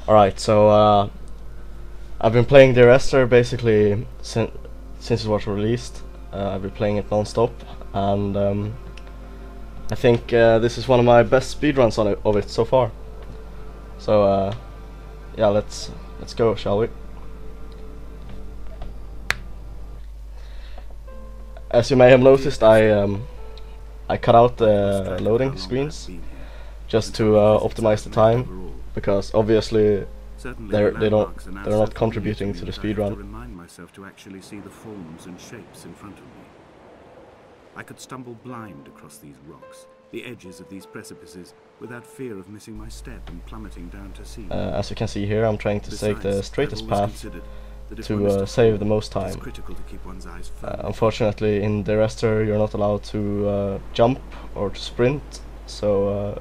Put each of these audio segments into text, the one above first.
Alright, so I've been playing Dear Esther basically since it was released. I've been playing it non-stop, and I think this is one of my best speedruns of it so far. So yeah, let's go, shall we? As you may have noticed, I cut out the loading screens just to optimize the time, because obviously they're not contributing to the speedrun. Remind myself to actually see the forms and shapes in front of me. I could stumble blind across these rocks, the edges of these precipices, without fear of missing my step and plummeting down to sea. As you can see here, I'm trying to take the straightest path to save the most time. Unfortunately, in the Esther you're not allowed to jump or to sprint, so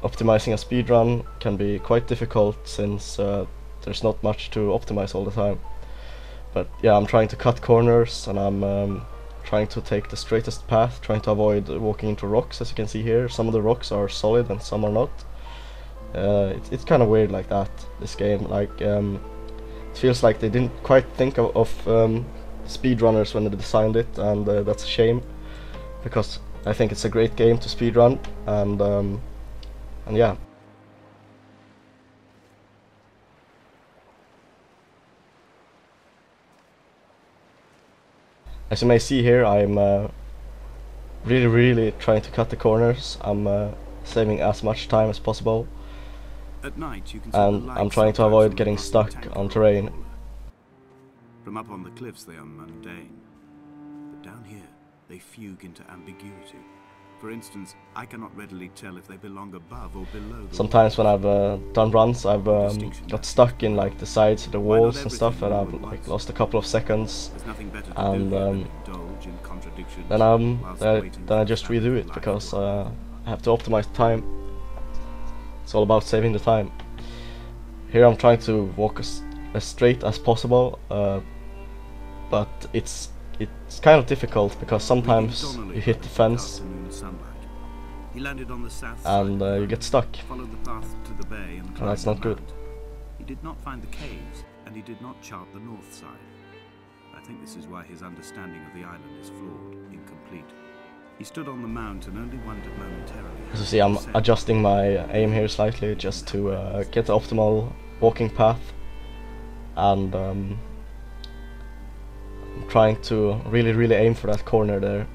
optimizing a speedrun can be quite difficult since there's not much to optimize all the time. But yeah, I'm trying to cut corners, and I'm trying to take the straightest path, trying to avoid walking into rocks. As you can see here, some of the rocks are solid and some are not. It's kind of weird like that, this game. Like it feels like they didn't quite think of speedrunners when they designed it, and that's a shame, because I think it's a great game to speedrun, and yeah. As you may see here, I'm really trying to cut the corners. I'm saving as much time as possible. At night, you can see and I'm trying to avoid getting stuck on terrain. From up on the cliffs they are mundane, but down here they fugue into ambiguity. For instance, I cannot readily tell if they belong above or below. Sometimes when I've done runs, I've got stuck in like the sides of the walls and stuff, and I've like lost a couple of seconds, and then I just redo it, because I have to optimize the time. It's all about saving the time. Here I'm trying to walk as straight as possible, but it's kind of difficult, because sometimes you hit the fence and you get stuck, and that's not good. He did not find the caves, and he did not chart the north side. I think this is why his understanding of the island is flawed, incomplete. He stood on the mount and only wondered momentarily. As you see, I'm adjusting my aim here slightly just to get the optimal walking path, and I'm trying to really aim for that corner there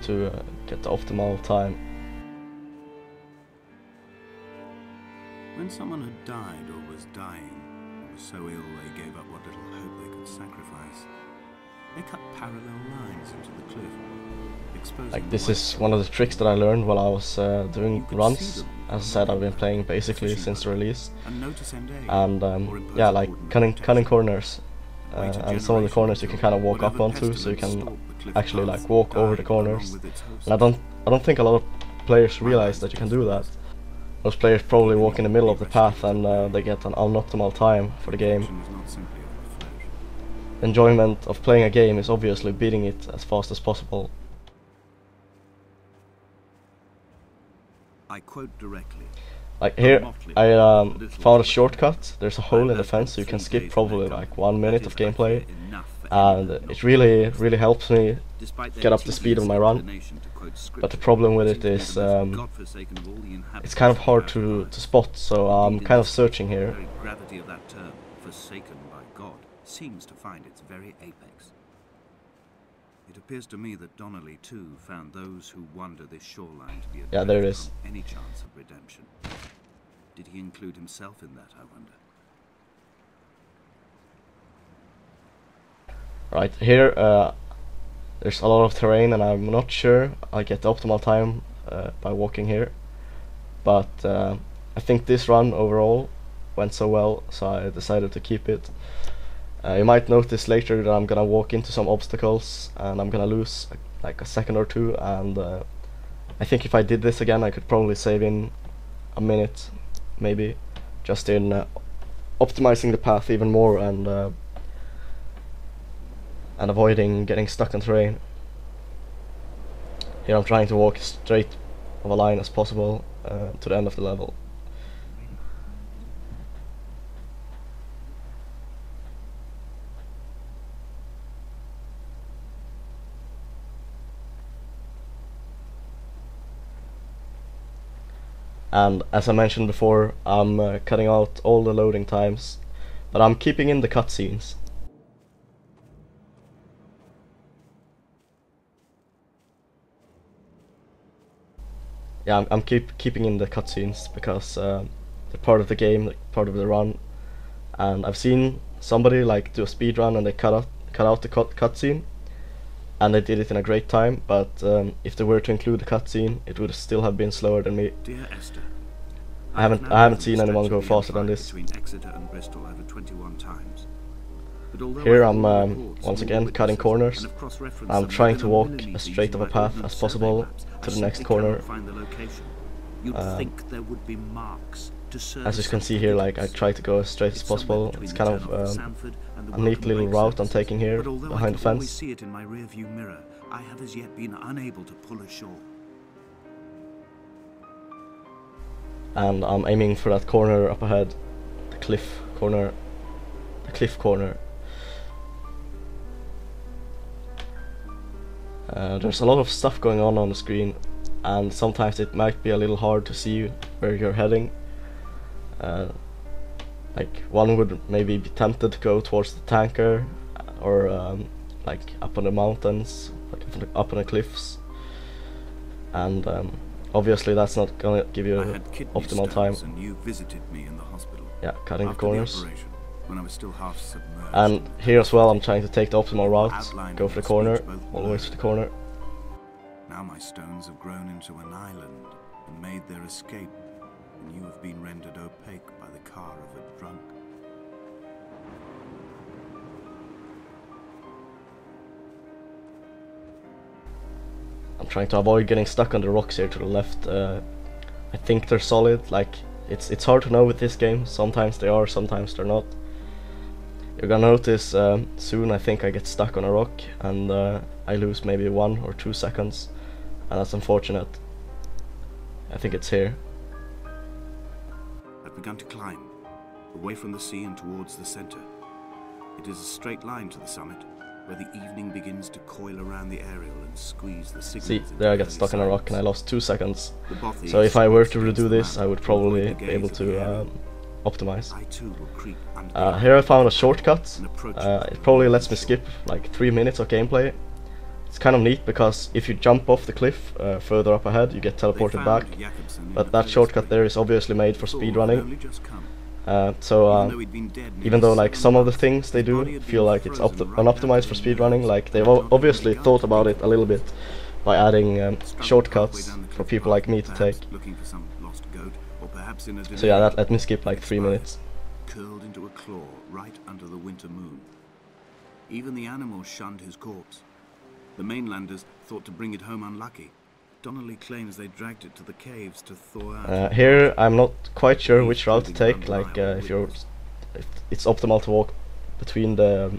to get the optimal time. When someone had died or was dying, or was so ill they gave up what little hope they could sacrifice, they cut parallel lines into the cliff. Like, this is one of the tricks that I learned while I was doing runs. As I said, I've been playing basically since the release, and yeah, like cutting corners, and some of the corners you can kind of walk up onto, so you can actually like walk over the corners. And I don't think a lot of players realize that you can do that. Most players probably walk in the middle of the path, and they get an unoptimal time for the game. The enjoyment of playing a game is obviously beating it as fast as possible. I quote directly. Like here, I found a shortcut. There's a hole in the fence, so you can skip probably like 1 minute of gameplay, and it really helps me get up the speed of my run. But the problem with it is it's kind of hard to spot, so I'm kind of searching here. The very gravity of that term, forsaken by God, seems to find its very apex. It appears to me that Donnelly too found those who wander this shoreline to be yeah, there it is. Any chance of redemption. Did he include himself in that, I wonder? Right, here there's a lot of terrain, and I'm not sure I'll get the optimal time by walking here, but I think this run overall went so well, so I decided to keep it. You might notice later that I'm gonna walk into some obstacles and I'm gonna lose like a second or two, and I think if I did this again I could probably save in a minute, maybe, just in optimizing the path even more, and avoiding getting stuck on terrain. Here I'm trying to walk as straight of a line as possible to the end of the level. And as I mentioned before, I'm cutting out all the loading times, but I'm keeping in the cutscenes. Yeah, I'm keeping in the cutscenes because they're part of the game, like part of the run. And I've seen somebody like do a speed run and they cut out the cutscene, and they did it in a great time. But if they were to include the cutscene, it would still have been slower than me. Dear Esther, I haven't seen anyone go faster than this. Between Exeter and Bristol over 21 times. Here I'm once again cutting corners. I'm trying to walk as straight of a path as possible to the next corner. As you can see here, like I try to go as straight as possible. It's kind of a neat little route I'm taking here behind the fence. See it in my rearview mirror, I have as yet been unable to pull ashore. And I'm aiming for that corner up ahead, the cliff corner. There's a lot of stuff going on the screen, and sometimes it might be a little hard to see where you're heading. Like one would maybe be tempted to go towards the tanker, or like up on the mountains, like up on the cliffs, and obviously that's not gonna give you optimal time. And you visited me in the hospital. Yeah, cutting the After corners. operation, when I was still half submerged. And here as well, I'm trying to take the optimal route, go for the corner, always for the corner. Now my stones have grown into an island and made their escape, and you have been rendered opaque by the car of a drunk. I'm trying to avoid getting stuck on the rocks here to the left. I think they're solid. Like it's hard to know with this game. Sometimes they are, sometimes they're not. You're gonna notice soon I think I get stuck on a rock and I lose maybe 1 or 2 seconds, and that's unfortunate. I think it's here. I've begun to climb, away from the sea and towards the center. It is a straight line to the summit, where the evening begins to coil around the aerial and squeeze the signals. See, there I got stuck on a rock and I lost 2 seconds. So if I were to redo this, I would probably be able to optimize. Here I found a shortcut. It probably lets me skip like 3 minutes of gameplay. It's kind of neat because if you jump off the cliff further up ahead, you get teleported back. But that shortcut there is obviously made for speedrunning. Even though like some of the things they do feel like it's unoptimized for speedrunning, like they've obviously thought about it a little bit by adding shortcuts for people like me to take. So yeah, that let me skip like 3 minutes. Curled into a claw right under the winter moon. Even the animals shunned his corpse. The mainlanders thought to bring it home unlucky. Donnelly claims they dragged it to the caves to thaw out. Here I'm not quite sure which route to take, like if it's optimal to walk between the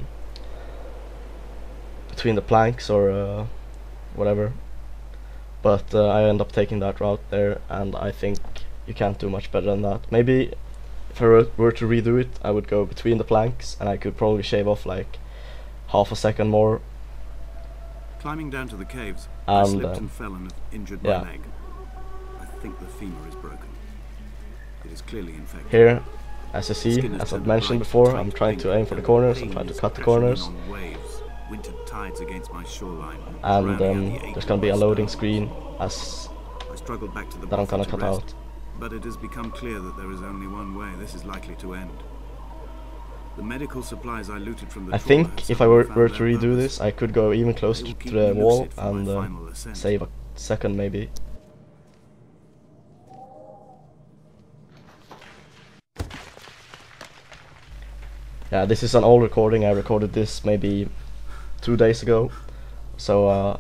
planks or whatever, but I end up taking that route there, and I think you can't do much better than that. Maybe if I were to redo it, I would go between the planks and I could probably shave off like half a second more. Climbing down to the caves, I slipped and fell and injured my leg. I think the femur is broken. It is clearly infected. Here, as you see, as I've mentioned before, I'm trying to aim for the corners, I'm trying to cut the corners. Winter tides against my shoreline. And there's gonna be a loading screen as I struggled back to the that I'm gonna cut out. But it has become clear that there is only one way this is likely to end. The medical supplies I looted from the I think if I were to redo this, I could go even closer to the wall and save a second maybe. Yeah, this is an old recording. I recorded this maybe 2 days ago, so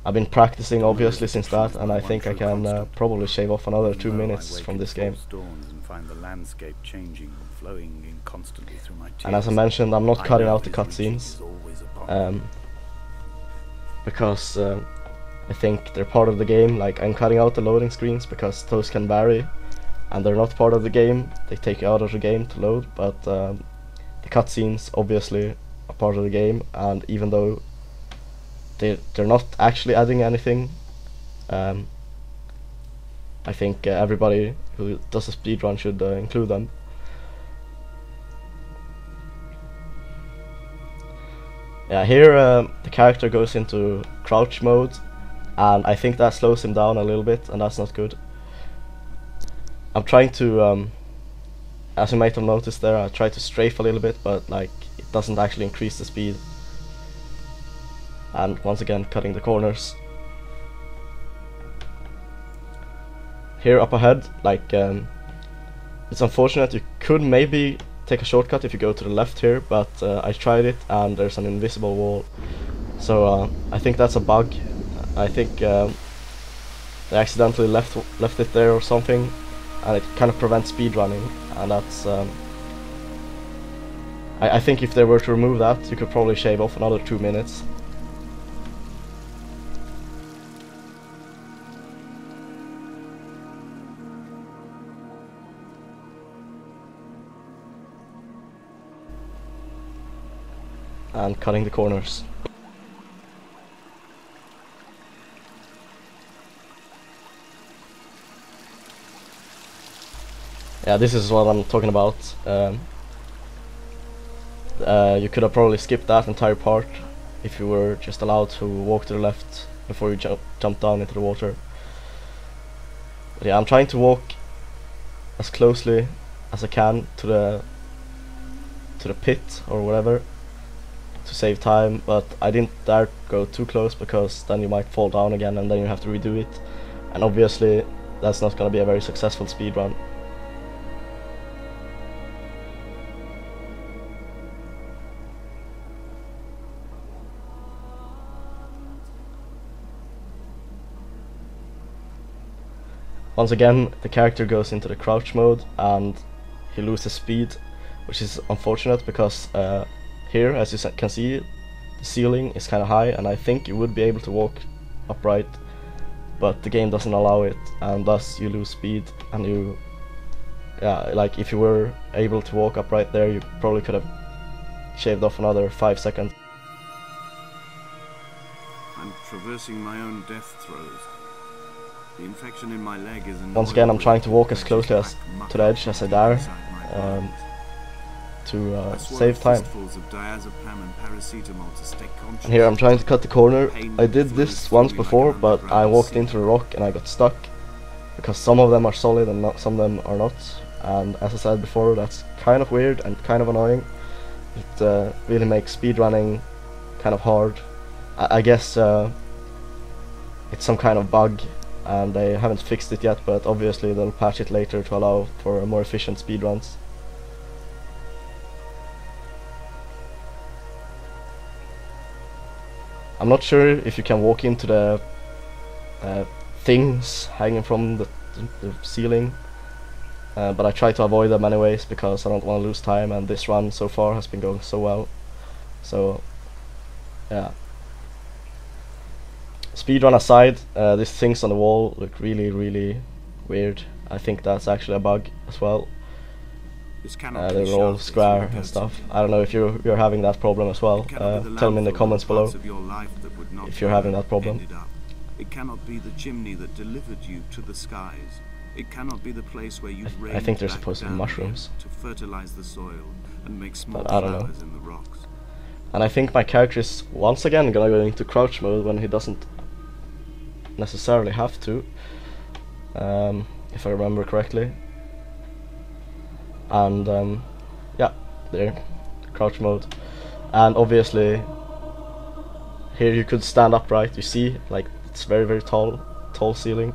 I've been practicing obviously since that, and I think I can probably shave off another 2 minutes from this game. And as I mentioned, I'm not cutting out the cutscenes because I think they're part of the game. Like, I'm cutting out the loading screens because those can vary and they're not part of the game. They take you out of the game to load, but the cutscenes obviously are part of the game, and even though they're not actually adding anything, I think everybody who does a speedrun should include them. Yeah, here the character goes into crouch mode, and I think that slows him down a little bit, and that's not good. I'm trying to, as you might have noticed there, I try to strafe a little bit, but like it doesn't actually increase the speed. And once again, cutting the corners. Here up ahead, like it's unfortunate. You could maybe take a shortcut if you go to the left here, but I tried it and there's an invisible wall. So I think that's a bug. I think they accidentally left it there or something, and it kind of prevents speedrunning, and that's I think if they were to remove that, you could probably shave off another 2 minutes. And cutting the corners. Yeah, this is what I'm talking about. You could have probably skipped that entire part if you were just allowed to walk to the left before you jump down into the water. But yeah, I'm trying to walk as closely as I can to the pit or whatever to save time, but I didn't dare go too close because then you might fall down again and then you have to redo it, and obviously that's not gonna be a very successful speedrun. Once again, the character goes into the crouch mode and he loses speed, which is unfortunate because here, as you can see, the ceiling is kind of high, and I think you would be able to walk upright, but the game doesn't allow it, and thus you lose speed. And you, yeah, like if you were able to walk upright there, you probably could have shaved off another 5 seconds. I'm traversing my own death throes. The infection in my leg is once again, I'm trying to walk as closely to the edge as I dare to save time. And here I'm trying to cut the corner. I did this once before, but I walked into a rock and I got stuck because some of them are solid and some of them are not. And as I said before, that's kind of weird and kind of annoying. It really makes speedrunning kind of hard. I guess it's some kind of bug and they haven't fixed it yet, but obviously they'll patch it later to allow for more efficient speedruns. I'm not sure if you can walk into the things hanging from the ceiling, but I try to avoid them anyways because I don't want to lose time, and this run so far has been going so well. So yeah. Speedrun aside, these things on the wall look really weird. I think that's actually a bug as well. They were all square and stuff. I don't know if you're having that problem as well. Tell me in the comments below if you're having that problem. It cannot be the chimney that delivered you to the skies. It cannot be the place where you I think they're supposed to be mushrooms to fertilize the soil and make small but I don't know. flowers in the rocks. And I think my character is once again gonna go into crouch mode when he doesn't necessarily have to, if I remember correctly. And yeah, there, crouch mode. And obviously here you could stand upright. You see, like, it's very tall ceiling,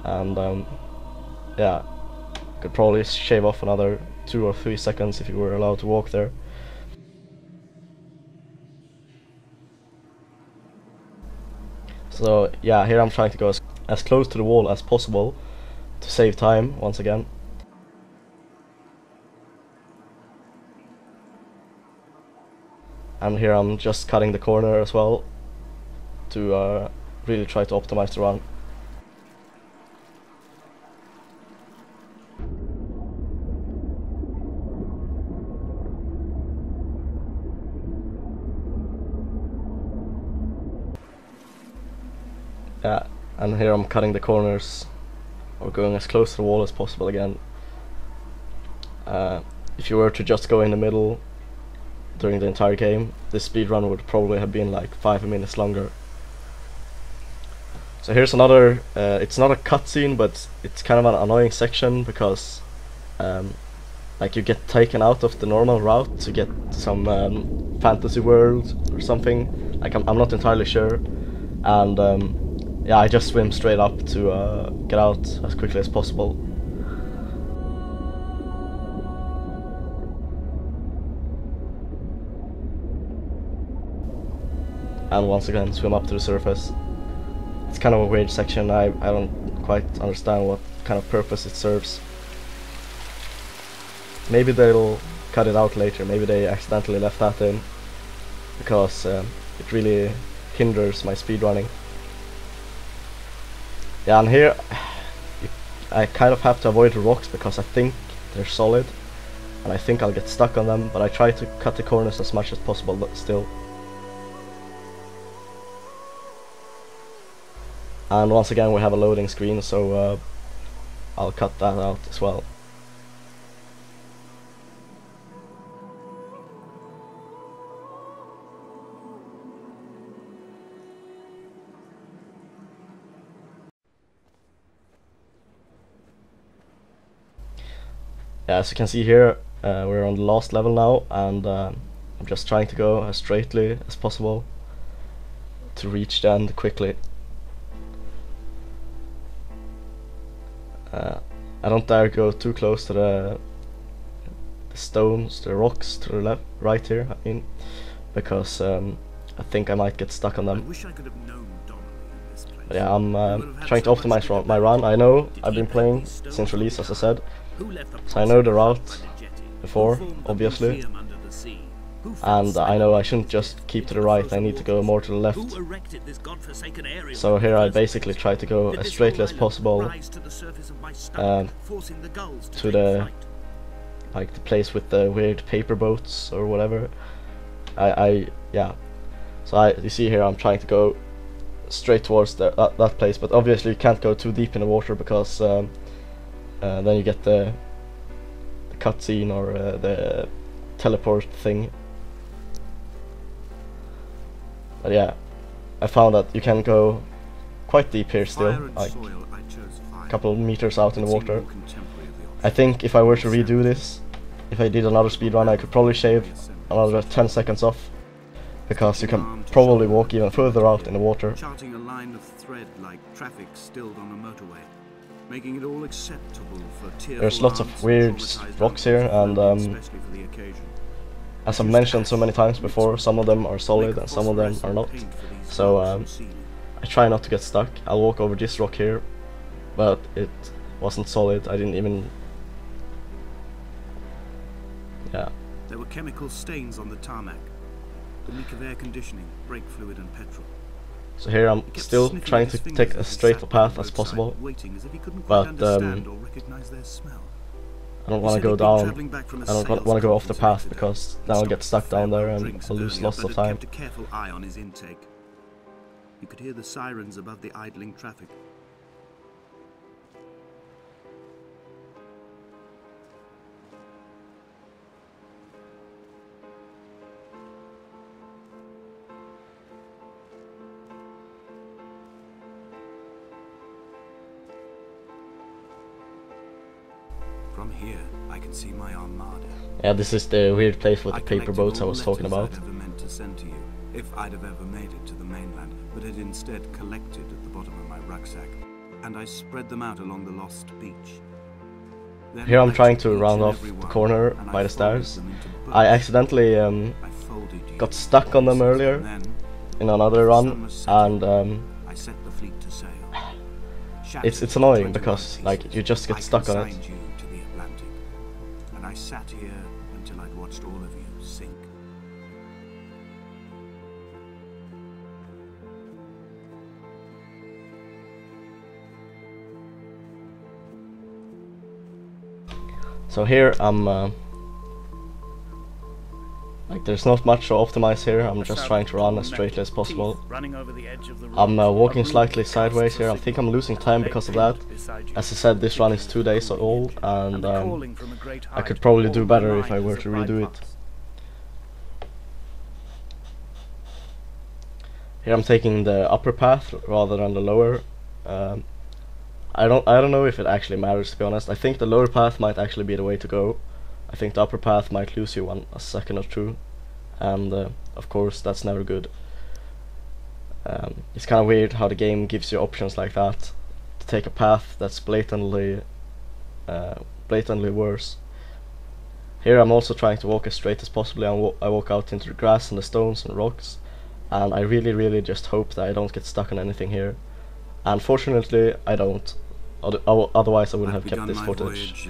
and yeah, could probably shave off another 2 or 3 seconds if you were allowed to walk there. So yeah, here I'm trying to go as close to the wall as possible to save time once again. And here I'm just cutting the corner as well to really try to optimize the run. Yeah, and here I'm cutting the corners or going as close to the wall as possible again. If you were to just go in the middle during the entire game, this speedrun would probably have been like 5 minutes longer. So here's another, it's not a cutscene, but it's kind of an annoying section because like you get taken out of the normal route to get some fantasy world or something. Like I'm not entirely sure, and yeah, I just swim straight up to get out as quickly as possible. And once again swim up to the surface. It's kind of a weird section. I don't quite understand what kind of purpose it serves. Maybe they'll cut it out later, maybe they accidentally left that in, because it really hinders my speedrunning. Yeah, and here I kind of have to avoid the rocks because I think they're solid, and I think I'll get stuck on them, but I try to cut the corners as much as possible, but still. And once again we have a loading screen, so I'll cut that out as well. Yeah, as you can see here, we're on the last level now, and I'm just trying to go as straightly as possible to reach the end quickly. I don't dare go too close to the stones, the rocks to the left, right here, I mean, because I think I might get stuck on them. I wish I could have known Donnelly in this place. But yeah, I'm trying to optimize my run. I know I've been playing since release, as I said, so I know the route before, obviously, and I know I shouldn't just keep to the right, I need to go more to the left. So here I basically try to go as straightly as possible to the place with the weird paper boats or whatever. Yeah. So you see here I'm trying to go straight towards that place, but obviously you can't go too deep in the water because then you get the cutscene or the teleport thing. But yeah, I found that you can go quite deep here still, like a couple of meters out in the water. I think if I were to redo this, if I did another speedrun, I could probably shave another 10 seconds off, because you can probably walk even further out in the water. Charting a line of thread like traffic stilled on a motorway, making it all acceptable for tearful. There's lots of weird rocks here, and as I've mentioned so many times before, some of them are solid and some of them are not. So I try not to get stuck. I'll walk over this rock here, but it wasn't solid. I didn't even... yeah. There were chemical stains on the tarmac, the leak of air conditioning, brake fluid and petrol. So here I'm still trying to take as straight a path as possible, but I don't want to go down, I don't want to go off the path, because then I'll get stuck down there and I'll lose lots of time. Kept a careful eye on his intake. You could hear the sirens above the idling traffic. From here, I can see my armada. Yeah, this is the weird place with the paper boats I was talking about. I'd ever meant to send to you, if I'd have ever made it to the mainland, but had instead collected at the bottom of my rucksack, and I spread them out along the lost beach. Then Here I'm I trying took to each round and off every the one, corner and by I the folded stairs. them into I birds. accidentally I folded you got stuck on them into earlier pieces, and then, in another run, sun was setting. and I set the fleet to sail. it's annoying because like you just get stuck on it. You to the Atlantic, and I sat here until I'd watched all of you sink. So here I'm Like, there's not much to optimize here. I'm just trying to run as straightly as possible. I'm walking slightly sideways here. I think I'm losing time because of that. As I said, this run is 2 days old, and I could probably do better if I were to redo it. Here I'm taking the upper path rather than the lower. I don't know if it actually matters, to be honest. I think the lower path might actually be the way to go. I think the upper path might lose you a second or two, and of course that's never good. It's kind of weird how the game gives you options like that to take a path that's blatantly worse. Here I'm also trying to walk as straight as possible. I walk out into the grass and the stones and rocks, and I really just hope that I don't get stuck on anything here. And fortunately I don't. Otherwise I wouldn't have kept this footage.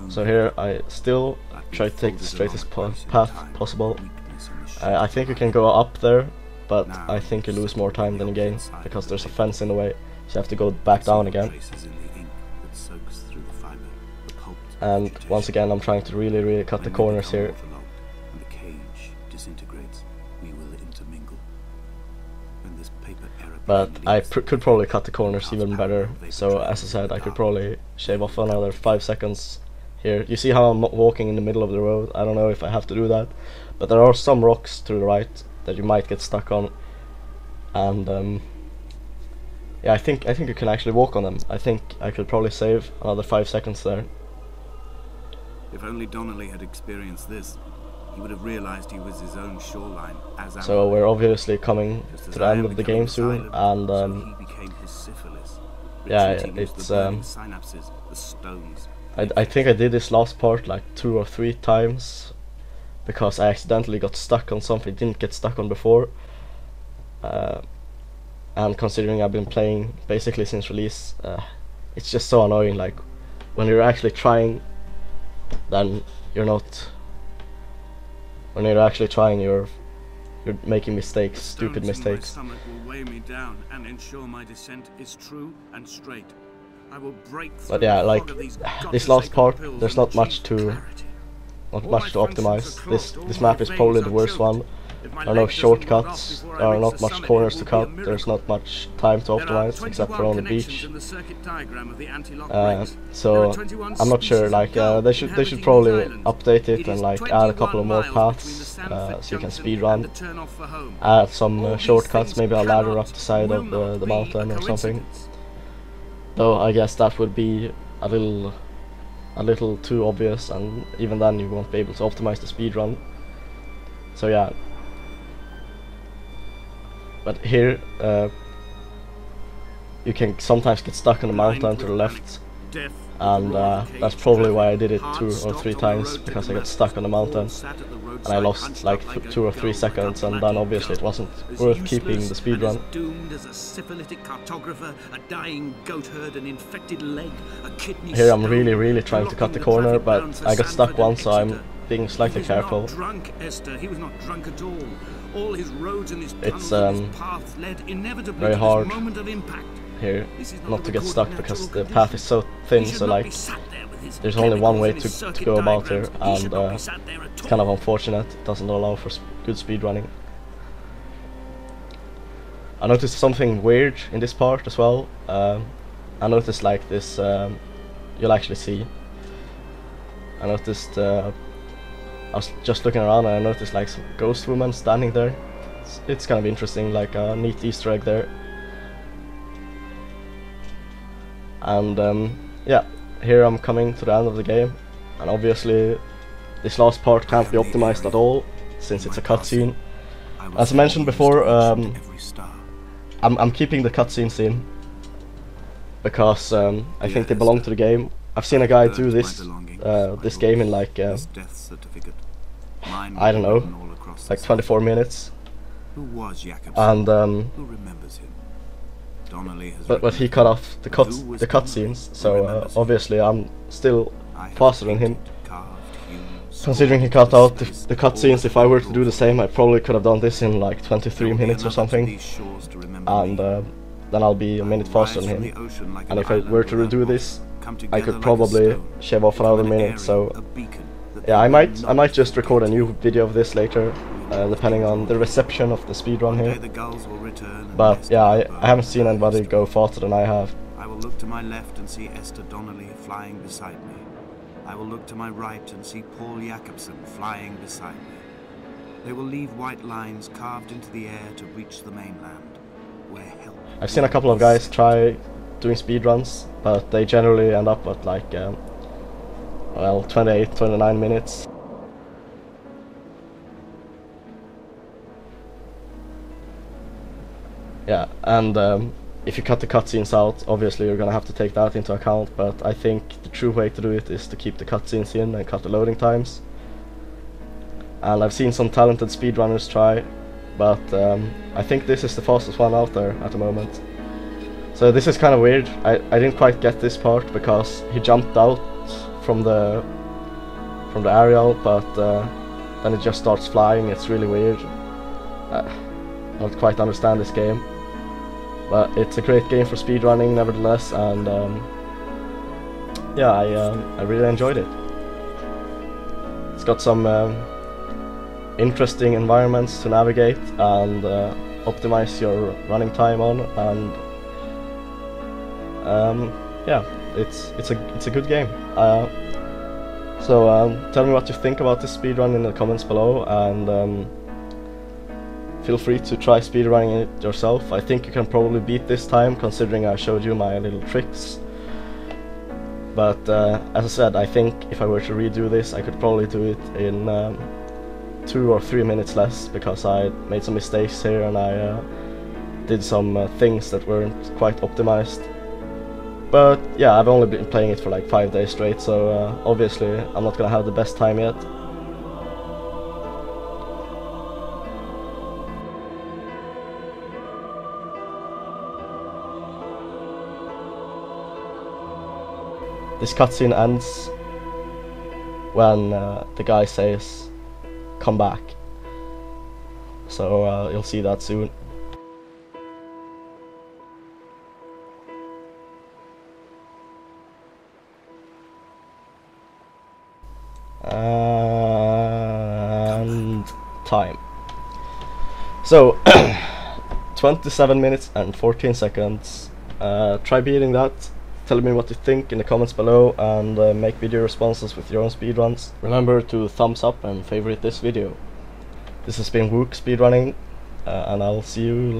So here I still try to take the straightest path possible. I think you can go up there, but I think you lose more time than you gain, because there's a fence in the way, so you have to go back down again. And once again I'm trying to really cut the corners here. But I could probably cut the corners even better, so as I said, I could probably shave off another 5 seconds here. You see how I'm walking in the middle of the road? I don't know if I have to do that, but there are some rocks to the right that you might get stuck on, and yeah, I think you can actually walk on them. I think I could probably save another 5 seconds there. If only Donnelly had experienced this, he would have realized he was his own shoreline as so we're obviously coming to the end of the game soon, and yeah, it's I think I did this last part like 2 or 3 times because I accidentally got stuck on something I didn't get stuck on before, and considering I've been playing basically since release, it's just so annoying. Like, when you're actually trying, then you're not. When you're actually trying, you're making mistakes, stupid mistakes. But yeah, like this last part, there's not much to optimize. This map is probably the worst one. There are no shortcuts, there are not much corners to cut, there's not much time to optimize except for on the beach. So I'm not sure, like they should probably update it and like add a couple of more paths so you can speedrun. Add some shortcuts, maybe a ladder up the side of the mountain or something. Though I guess that would be a little too obvious, and even then you won't be able to optimize the speedrun. So yeah. But here, you can sometimes get stuck on the mountain to the left, and that's probably why I did it 2 or 3 times, because I got stuck on the mountain, and I lost like 2 or 3 seconds, and then obviously it wasn't worth keeping the speedrun. Here I'm really trying to cut the corner, but I got stuck once, so I'm being slightly careful. Drunk, Esther. He was not drunk at all. All his roads and his it's very hard here not to get stuck, because the path is so thin, so like there's only one way to go about here, and it's kind of unfortunate. It doesn't allow for good speed running. I noticed something weird in this part as well. I noticed like this, you'll actually see. I noticed I was just looking around and I noticed like some ghost woman standing there. It's kind of interesting, like a neat Easter egg there. And yeah, here I'm coming to the end of the game, and obviously this last part can't be optimized at all since it's a cutscene. As I mentioned before, I'm keeping the cutscenes in because I think they belong to the game. I've seen a guy do this this game in like I don't know, like 24 minutes. And but he cut off the cutscenes, so obviously I'm still faster than him. Considering he cut out the cutscenes, if I were to do the same, I probably could have done this in like 23 minutes or something, and then I'll be a minute faster than him. And if I were to redo this, I could probably shave off another minute, so that Yeah, they I will might not just record a forget. new video of this later, depending on the reception of the speedrun One day here. the gulls will return and But nest yeah, in our I boat haven't and seen our anybody history. go faster than I have. I will look to my left and see Esther Donnelly flying beside me. I will look to my right and see Paul Jacobsen flying beside me. They will leave white lines carved into the air to reach the mainland, where help. I've seen a couple of guys try doing speedruns, but they generally end up at like, well, 28, 29 minutes. Yeah, and if you cut the cutscenes out, obviously you're gonna have to take that into account, but I think the true way to do it is to keep the cutscenes in and cut the loading times. And I've seen some talented speedrunners try, but I think this is the fastest one out there at the moment. So this is kind of weird. I didn't quite get this part because he jumped out from the aerial, but then it just starts flying. It's really weird. I don't quite understand this game, but it's a great game for speedrunning nevertheless, and yeah, I really enjoyed it. It's got some interesting environments to navigate and optimize your running time on, and yeah, it's a good game. So tell me what you think about this speedrun in the comments below, and feel free to try speedrunning it yourself. I think you can probably beat this time, considering I showed you my little tricks. But as I said, I think if I were to redo this, I could probably do it in 2 or 3 minutes less, because I made some mistakes here and I did some things that weren't quite optimized. But yeah, I've only been playing it for like 5 days straight, so obviously I'm not gonna have the best time yet. This cutscene ends when the guy says, "Come back." So you'll see that soon. And time. So 27 minutes and 14 seconds. Try beating that. Tell me what you think in the comments below, and make video responses with your own speedruns. Remember to thumbs up and favorite this video. This has been Wook Speedrunning, and I'll see you later.